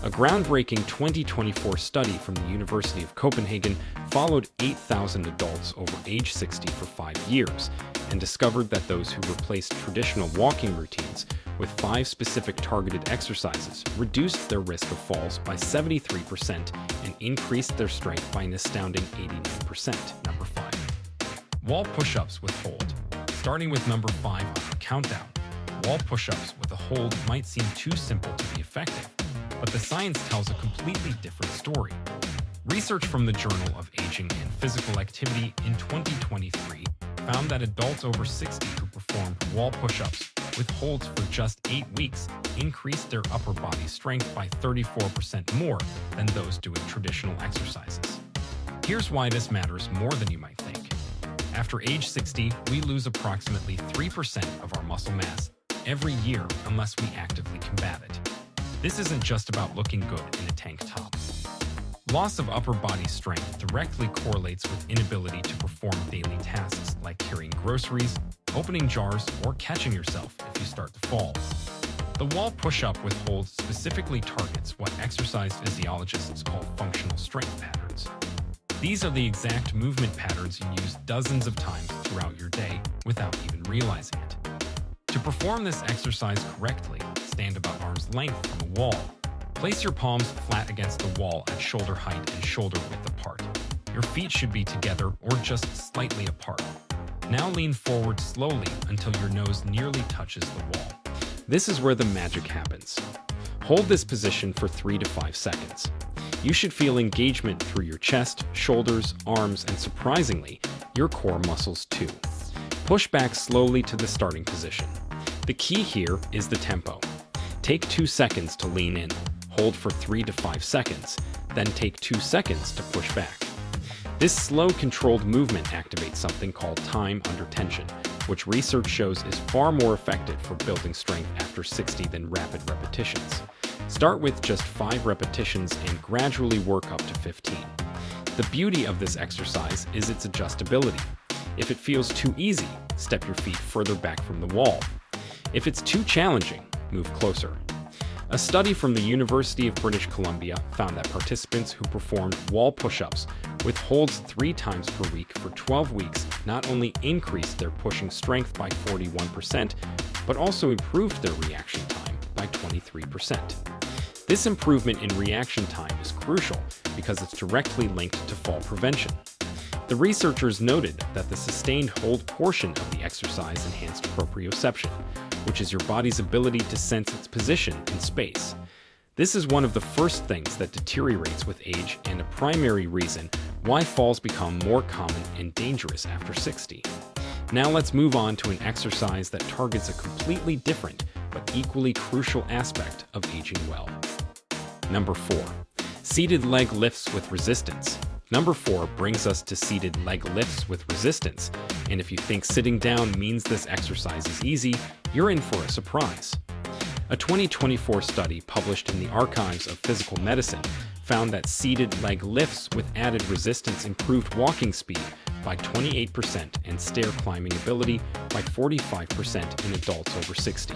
A groundbreaking 2024 study from the University of Copenhagen followed 8,000 adults over age 60 for 5 years and discovered that those who replaced traditional walking routines with 5 specific targeted exercises reduced their risk of falls by 73% and increased their strength by an astounding 89%. Number 5. Wall push-ups with hold. Starting with number 5 on our countdown. Wall push-ups with a hold might seem too simple to be effective, but the science tells a completely different story. Research from the Journal of Aging and Physical Activity in 2023 found that adults over 60 who performed wall push-ups with holds for just 8 weeks increased their upper body strength by 34% more than those doing traditional exercises. Here's why this matters more than you might think. After age 60, we lose approximately 3% of our muscle mass every year unless we actively combat it. This isn't just about looking good in a tank top. Loss of upper body strength directly correlates with inability to perform daily tasks like carrying groceries, opening jars, or catching yourself if you start to fall. The wall push-up with hold specifically targets what exercise physiologists call functional strength patterns. These are the exact movement patterns you use dozens of times throughout your day without even realizing it. To perform this exercise correctly, stand about arm's length from a wall. Place your palms flat against the wall at shoulder height and shoulder width apart. Your feet should be together or just slightly apart. Now lean forward slowly until your nose nearly touches the wall. This is where the magic happens. Hold this position for 3 to 5 seconds. You should feel engagement through your chest, shoulders, arms, and surprisingly, your core muscles too. Push back slowly to the starting position. The key here is the tempo. Take 2 seconds to lean in, hold for 3 to 5 seconds, then take 2 seconds to push back. This slow, controlled movement activates something called time under tension, which research shows is far more effective for building strength after 60 than rapid repetitions. Start with just 5 repetitions and gradually work up to 15. The beauty of this exercise is its adjustability. If it feels too easy, step your feet further back from the wall. If it's too challenging, move closer. A study from the University of British Columbia found that participants who performed wall push-ups with holds 3 times per week for 12 weeks not only increased their pushing strength by 41%, but also improved their reaction time by 23%. This improvement in reaction time is crucial because it's directly linked to fall prevention. The researchers noted that the sustained hold portion of the exercise enhanced proprioception, which is your body's ability to sense its position in space. This is one of the first things that deteriorates with age and a primary reason why falls become more common and dangerous after 60. Now let's move on to an exercise that targets a completely different but equally crucial aspect of aging well. Number 4. Seated leg lifts with resistance. Number 4 brings us to seated leg lifts with resistance, and if you think sitting down means this exercise is easy, you're in for a surprise. A 2024 study published in the Archives of Physical Medicine found that seated leg lifts with added resistance improved walking speed by 28% and stair climbing ability by 45% in adults over 60.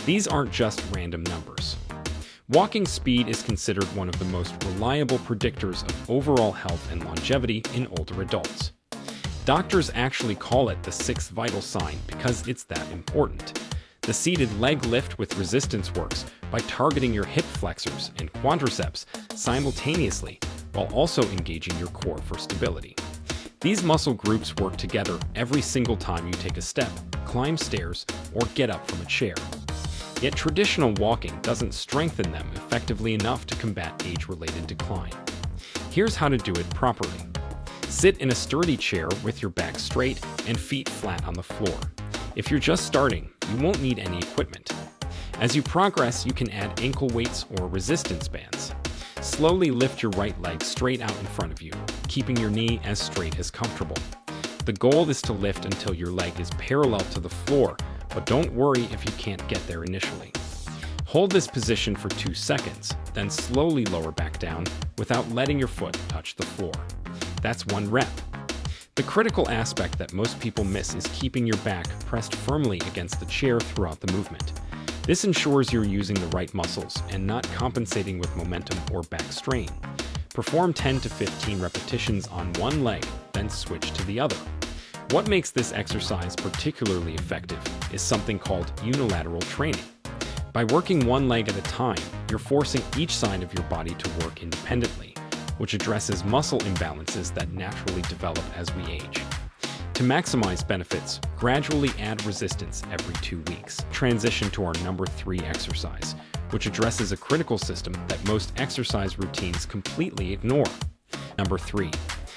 These aren't just random numbers. Walking speed is considered one of the most reliable predictors of overall health and longevity in older adults. Doctors actually call it the 6th vital sign because it's that important. The seated leg lift with resistance works by targeting your hip flexors and quadriceps simultaneously while also engaging your core for stability. These muscle groups work together every single time you take a step, climb stairs, or get up from a chair. Yet traditional walking doesn't strengthen them effectively enough to combat age-related decline. Here's how to do it properly. Sit in a sturdy chair with your back straight and feet flat on the floor. If you're just starting, you won't need any equipment. As you progress, you can add ankle weights or resistance bands. Slowly lift your right leg straight out in front of you, keeping your knee as straight as comfortable. The goal is to lift until your leg is parallel to the floor, but don't worry if you can't get there initially. Hold this position for 2 seconds, then slowly lower back down without letting your foot touch the floor. That's 1 rep. The critical aspect that most people miss is keeping your back pressed firmly against the chair throughout the movement. This ensures you're using the right muscles and not compensating with momentum or back strain. Perform 10 to 15 repetitions on one leg, then switch to the other. What makes this exercise particularly effective is something called unilateral training. By working one leg at a time, you're forcing each side of your body to work independently, which addresses muscle imbalances that naturally develop as we age. To maximize benefits, gradually add resistance every 2 weeks. Transition to our number 3 exercise, which addresses a critical system that most exercise routines completely ignore. Number 3.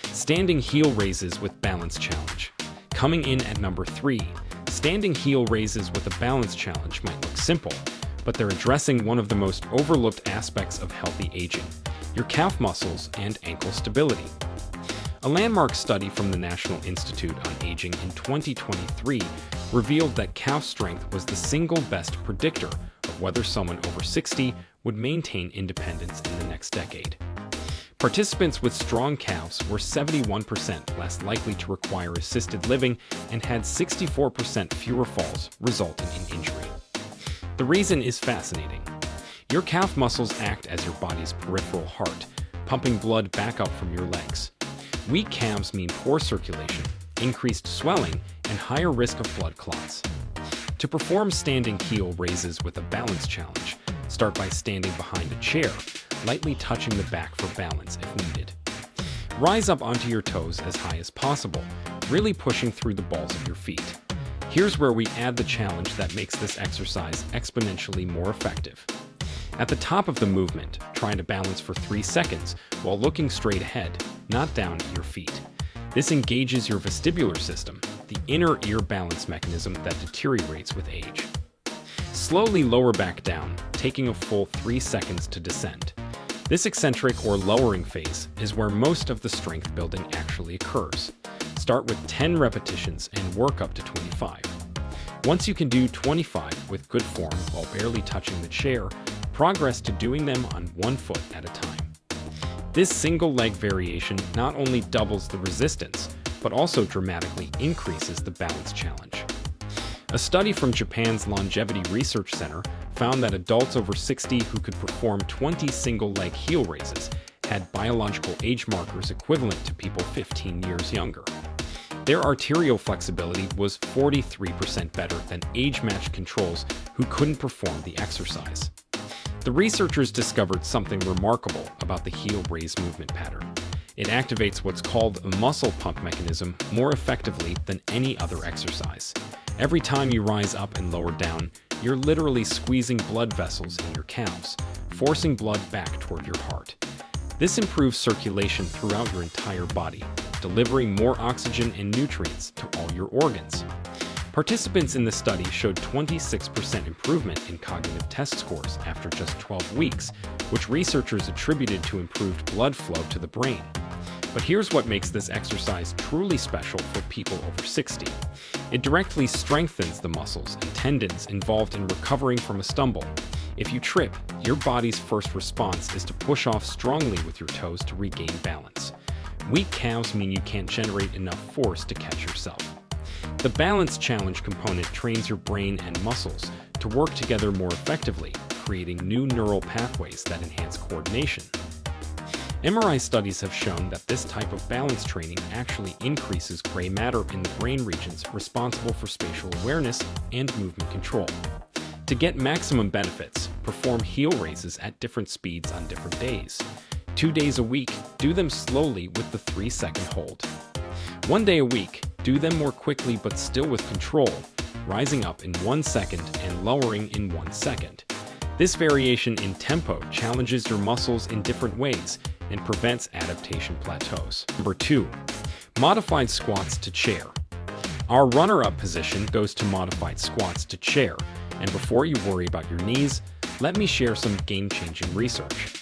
Standing heel raises with balance challenge. Coming in at number 3, standing heel raises with a balance challenge might look simple, but they're addressing one of the most overlooked aspects of healthy aging: your calf muscles and ankle stability. A landmark study from the National Institute on Aging in 2023 revealed that calf strength was the single best predictor of whether someone over 60 would maintain independence in the next decade. Participants with strong calves were 71% less likely to require assisted living and had 64% fewer falls, resulting in injury. The reason is fascinating. Your calf muscles act as your body's peripheral heart, pumping blood back up from your legs. Weak calves mean poor circulation, increased swelling, and higher risk of blood clots. To perform standing heel raises with a balance challenge, start by standing behind a chair, lightly touching the back for balance if needed. Rise up onto your toes as high as possible, really pushing through the balls of your feet. Here's where we add the challenge that makes this exercise exponentially more effective. At the top of the movement, try to balance for 3 seconds while looking straight ahead, not down at your feet. This engages your vestibular system, the inner ear balance mechanism that deteriorates with age. Slowly lower back down, taking a full 3 seconds to descend. This eccentric or lowering phase is where most of the strength building actually occurs. Start with 10 repetitions and work up to 25. Once you can do 25 with good form while barely touching the chair, progress to doing them on one foot at a time. This single leg variation not only doubles the resistance, but also dramatically increases the balance challenge. A study from Japan's Longevity Research Center found that adults over 60 who could perform 20 single leg heel raises had biological age markers equivalent to people 15 years younger. Their arterial flexibility was 43% better than age-matched controls who couldn't perform the exercise. The researchers discovered something remarkable about the heel raise movement pattern. It activates what's called a muscle pump mechanism more effectively than any other exercise. Every time you rise up and lower down, you're literally squeezing blood vessels in your calves, forcing blood back toward your heart. This improves circulation throughout your entire body, delivering more oxygen and nutrients to all your organs. Participants in the study showed 26% improvement in cognitive test scores after just 12 weeks, which researchers attributed to improved blood flow to the brain. But here's what makes this exercise truly special for people over 60. It directly strengthens the muscles and tendons involved in recovering from a stumble. If you trip, your body's first response is to push off strongly with your toes to regain balance. Weak calves mean you can't generate enough force to catch yourself. The balance challenge component trains your brain and muscles to work together more effectively, creating new neural pathways that enhance coordination. MRI studies have shown that this type of balance training actually increases gray matter in the brain regions responsible for spatial awareness and movement control. To get maximum benefits, perform heel raises at different speeds on different days. 2 days a week, do them slowly with the 3-second hold. 1 day a week, do them more quickly but still with control, rising up in 1 second and lowering in 1 second. This variation in tempo challenges your muscles in different ways and prevents adaptation plateaus. Number 2. Modified squats to chair. Our runner-up position goes to modified squats to chair, and before you worry about your knees, let me share some game-changing research.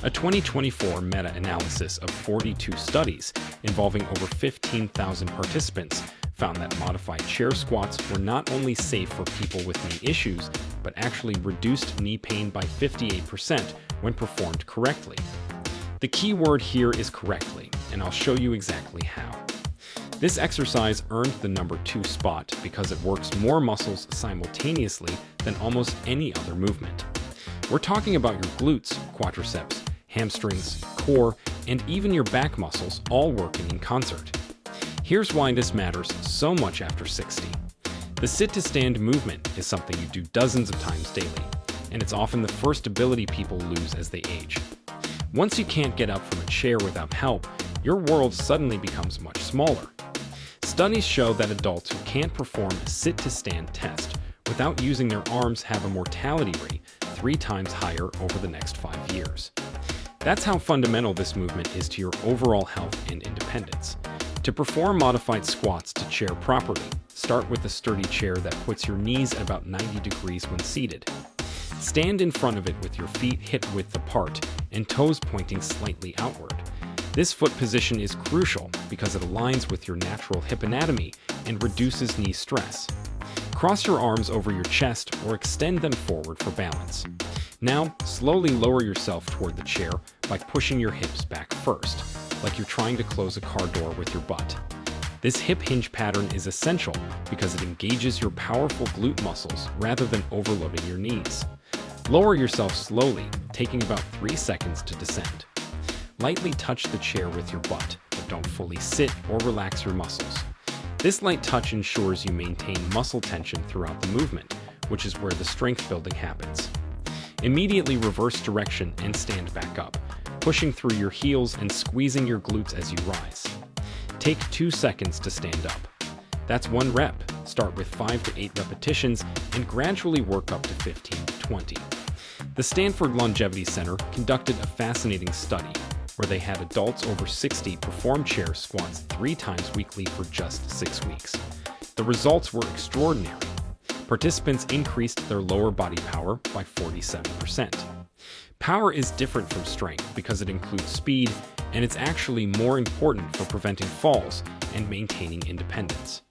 A 2024 meta-analysis of 42 studies involving over 15,000 participants found that modified chair squats were not only safe for people with knee issues, but actually reduced knee pain by 58% when performed correctly. The key word here is correctly, and I'll show you exactly how. This exercise earned the number 2 spot because it works more muscles simultaneously than almost any other movement. We're talking about your glutes, quadriceps, hamstrings, core, and even your back muscles all working in concert. Here's why this matters so much after 60. The sit-to-stand movement is something you do dozens of times daily, and it's often the first ability people lose as they age. Once you can't get up from a chair without help, your world suddenly becomes much smaller. Studies show that adults who can't perform a sit-to-stand test without using their arms have a mortality rate 3 times higher over the next 5 years. That's how fundamental this movement is to your overall health and independence. To perform modified squats to chair properly, start with a sturdy chair that puts your knees at about 90 degrees when seated. Stand in front of it with your feet hip-width apart and toes pointing slightly outward. This foot position is crucial because it aligns with your natural hip anatomy and reduces knee stress. Cross your arms over your chest or extend them forward for balance. Now, slowly lower yourself toward the chair by pushing your hips back first, like you're trying to close a car door with your butt. This hip hinge pattern is essential because it engages your powerful glute muscles rather than overloading your knees. Lower yourself slowly, taking about 3 seconds to descend. Lightly touch the chair with your butt, but don't fully sit or relax your muscles. This light touch ensures you maintain muscle tension throughout the movement, which is where the strength building happens. Immediately reverse direction and stand back up, pushing through your heels and squeezing your glutes as you rise. Take 2 seconds to stand up. That's 1 rep. Start with 5 to 8 repetitions and gradually work up to 15 to 20. The Stanford Longevity Center conducted a fascinating study where they had adults over 60 perform chair squats 3 times weekly for just 6 weeks. The results were extraordinary. Participants increased their lower body power by 47%. Power is different from strength because it includes speed, and it's actually more important for preventing falls and maintaining independence.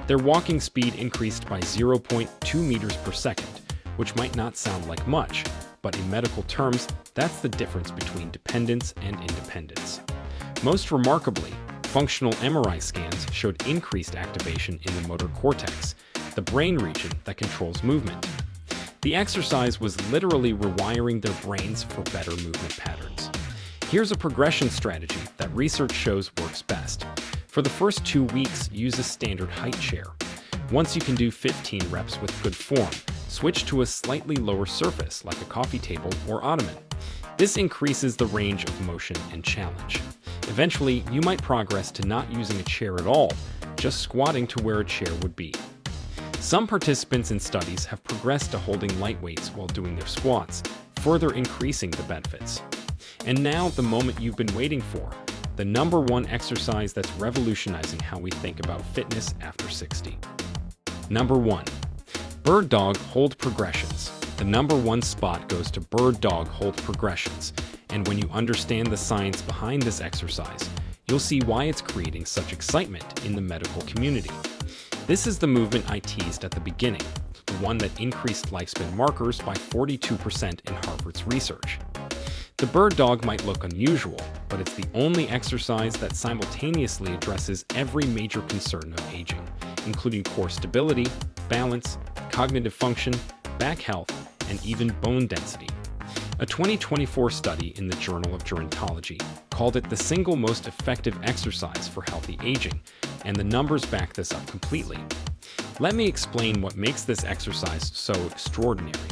Their walking speed increased by 0.2 meters per second, which might not sound like much, but in medical terms, that's the difference between dependence and independence. Most remarkably, functional MRI scans showed increased activation in the motor cortex, the brain region that controls movement. The exercise was literally rewiring their brains for better movement patterns. Here's a progression strategy that research shows works best. For the first 2 weeks, use a standard height chair. Once you can do 15 reps with good form, switch to a slightly lower surface like a coffee table or ottoman. This increases the range of motion and challenge. Eventually, you might progress to not using a chair at all, just squatting to where a chair would be. Some participants in studies have progressed to holding light weights while doing their squats, further increasing the benefits. And now the moment you've been waiting for, the number 1 exercise that's revolutionizing how we think about fitness after 60. Number 1. Bird Dog Hold Progressions. The number 1 spot goes to Bird Dog Hold Progressions, and when you understand the science behind this exercise, you'll see why it's creating such excitement in the medical community. This is the movement I teased at the beginning, the one that increased lifespan markers by 42% in Harvard's research. The bird dog might look unusual, but it's the only exercise that simultaneously addresses every major concern of aging, including core stability, balance, cognitive function, back health, and even bone density. A 2024 study in the Journal of Gerontology called it the single most effective exercise for healthy aging, and the numbers back this up completely. Let me explain what makes this exercise so extraordinary.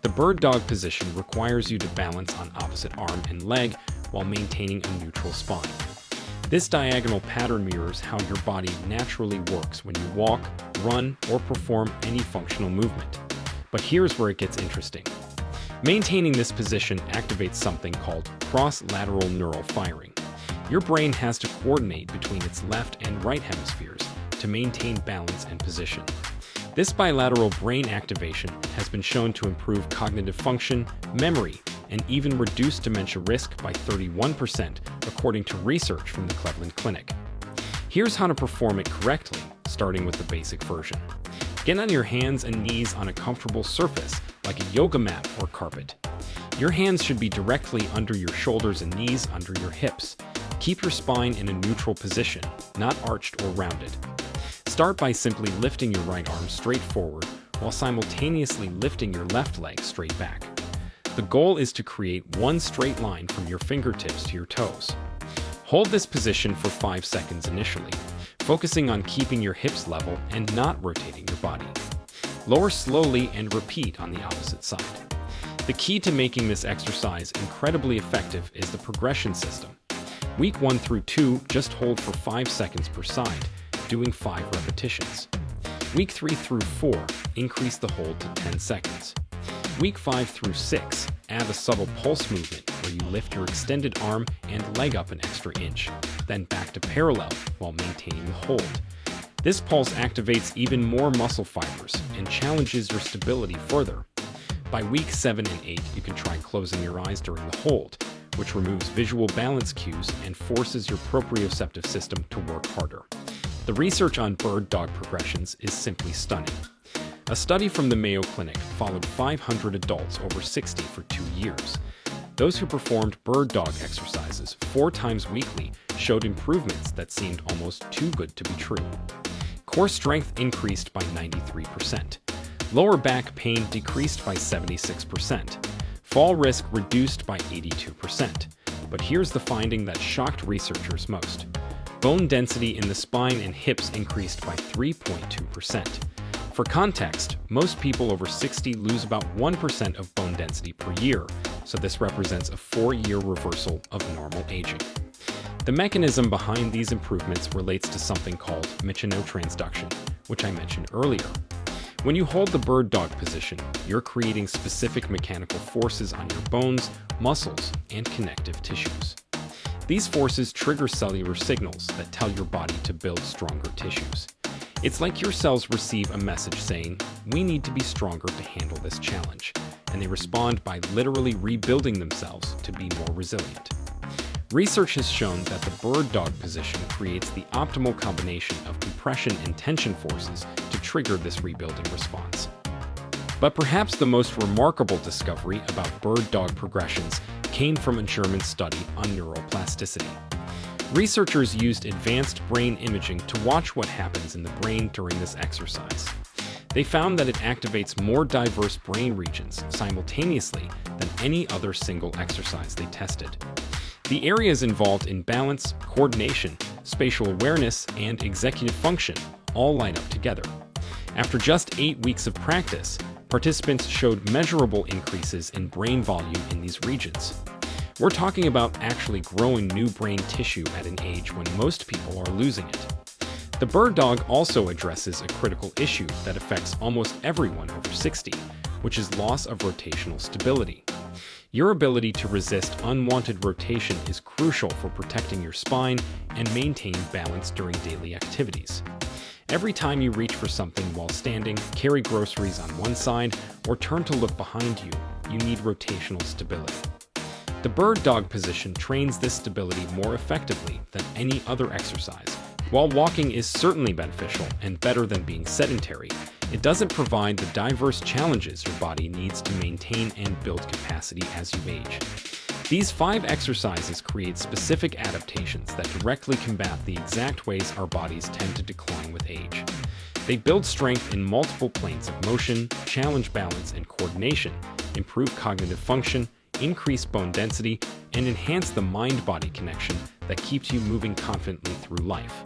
The bird dog position requires you to balance on opposite arm and leg while maintaining a neutral spine. This diagonal pattern mirrors how your body naturally works when you walk, run, or perform any functional movement. But here's where it gets interesting. Maintaining this position activates something called cross-lateral neural firing. Your brain has to coordinate between its left and right hemispheres to maintain balance and position. This bilateral brain activation has been shown to improve cognitive function, memory, and even reduce dementia risk by 31%, according to research from the Cleveland Clinic. Here's how to perform it correctly, starting with the basic version. Get on your hands and knees on a comfortable surface, like a yoga mat or carpet. Your hands should be directly under your shoulders and knees under your hips. Keep your spine in a neutral position, not arched or rounded. Start by simply lifting your right arm straight forward while simultaneously lifting your left leg straight back. The goal is to create one straight line from your fingertips to your toes. Hold this position for 5 seconds initially, focusing on keeping your hips level and not rotating your body. Lower slowly and repeat on the opposite side. The key to making this exercise incredibly effective is the progression system. Week 1 through 2, just hold for 5 seconds per side, doing 5 repetitions. Week 3 through 4, increase the hold to 10 seconds. Week 5 through 6, add a subtle pulse movement where you lift your extended arm and leg up an extra inch, then back to parallel while maintaining the hold. This pulse activates even more muscle fibers and challenges your stability further. By week 7 and 8, you can try closing your eyes during the hold, which removes visual balance cues and forces your proprioceptive system to work harder. The research on bird-dog progressions is simply stunning. A study from the Mayo Clinic followed 500 adults over 60 for 2 years. Those who performed bird-dog exercises 4 times weekly showed improvements that seemed almost too good to be true. Core strength increased by 93%. Lower back pain decreased by 76%. Fall risk reduced by 82%. But here's the finding that shocked researchers most. Bone density in the spine and hips increased by 3.2%. For context, most people over 60 lose about 1% of bone density per year, so this represents a 4-year reversal of normal aging. The mechanism behind these improvements relates to something called mechanotransduction, which I mentioned earlier. When you hold the bird dog position, you're creating specific mechanical forces on your bones, muscles, and connective tissues. These forces trigger cellular signals that tell your body to build stronger tissues. It's like your cells receive a message saying, "We need to be stronger to handle this challenge," and they respond by literally rebuilding themselves to be more resilient. Research has shown that the bird dog position creates the optimal combination of compression and tension forces to trigger this rebuilding response. But perhaps the most remarkable discovery about bird dog progressions came from a German study on neuroplasticity. Researchers used advanced brain imaging to watch what happens in the brain during this exercise. They found that it activates more diverse brain regions simultaneously than any other single exercise they tested. The areas involved in balance, coordination, spatial awareness, and executive function all line up together. After just 8 weeks of practice, participants showed measurable increases in brain volume in these regions. We're talking about actually growing new brain tissue at an age when most people are losing it. The bird dog also addresses a critical issue that affects almost everyone over 60, which is loss of rotational stability. Your ability to resist unwanted rotation is crucial for protecting your spine and maintaining balance during daily activities. Every time you reach for something while standing, carry groceries on one side, or turn to look behind you, you need rotational stability. The bird dog position trains this stability more effectively than any other exercise. While walking is certainly beneficial and better than being sedentary, it doesn't provide the diverse challenges your body needs to maintain and build capacity as you age. These 5 exercises create specific adaptations that directly combat the exact ways our bodies tend to decline with age. They build strength in multiple planes of motion, challenge balance and coordination, improve cognitive function, increase bone density, and enhance the mind-body connection that keeps you moving confidently through life.